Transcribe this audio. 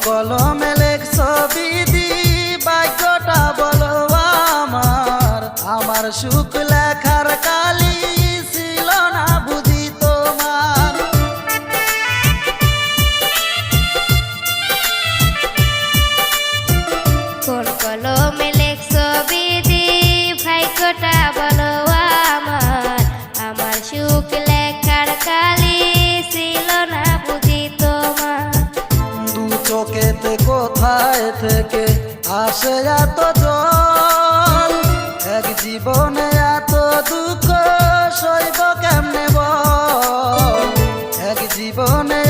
কলমে লেখছ বিধি ভাগ্যটা বলো আমার। আমার সুখ লেখার কালি ছিল না বুঝি তোমার। কোন কলমে লেখছ বিধি ভাগ্যটা বলো আমার। আমার সুখ লেখার কালি ছিল না বুঝি তোমার। দু চোখেতে কোথায় থেকে আসে এত জল, এক জীবনে এত দুঃখ সইব কেমনে বল। এক জীবনে